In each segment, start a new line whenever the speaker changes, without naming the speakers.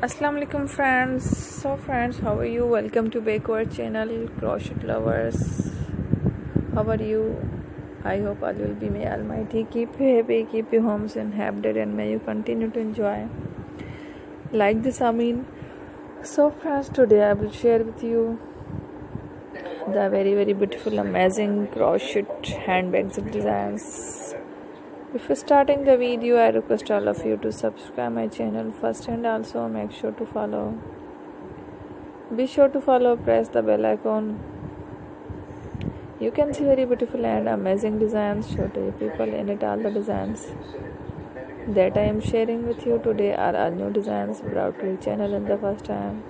Assalamu alaikum friends. So friends, how are you? Welcome to Backward channel, crochet lovers. How are you? I hope all will be, may Almighty keep you happy, keep you homes and happy, and may you continue to enjoy like this. So friends, today I will share with you the very beautiful, amazing crochet handbags designs. Before starting the video, I request all of you to subscribe my channel first, and also make sure to follow. Be sure to follow, press the bell icon. You can see very beautiful and amazing designs. Show to you people in it. All the designs that I am sharing with you today are all new designs brought to your channel in the first time.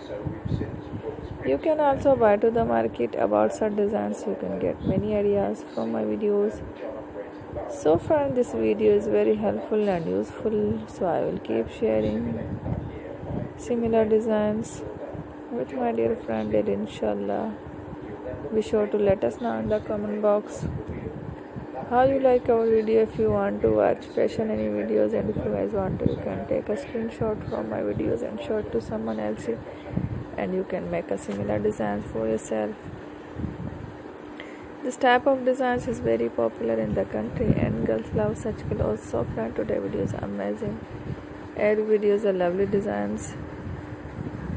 You can also buy to the market about such designs. You can get many ideas from my videos. So friend, this video is very helpful and useful, so I will keep sharing similar designs with my dear friend, and inshallah. Be sure to let us know in the comment box how you like our video. If you want to watch fashion any videos, and if you guys want to, you can take a screenshot from my videos and show it to someone else, and you can make a similar design for yourself. This type of designs is very popular in the country, and girls love such clothes. So friend, today video is amazing. Every video is a lovely designs.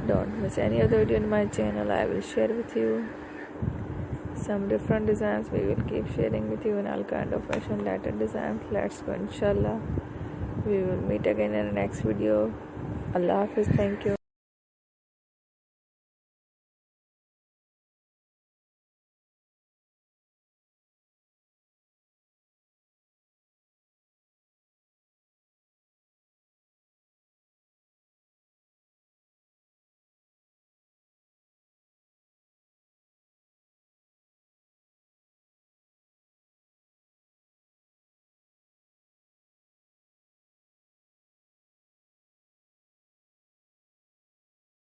Don't miss any other video in my channel. I will share with you some different designs. We will keep sharing with you in all kind of fashion related designs. Let's go, inshallah. We will meet again in the next video. Allah Hafiz. Thank you.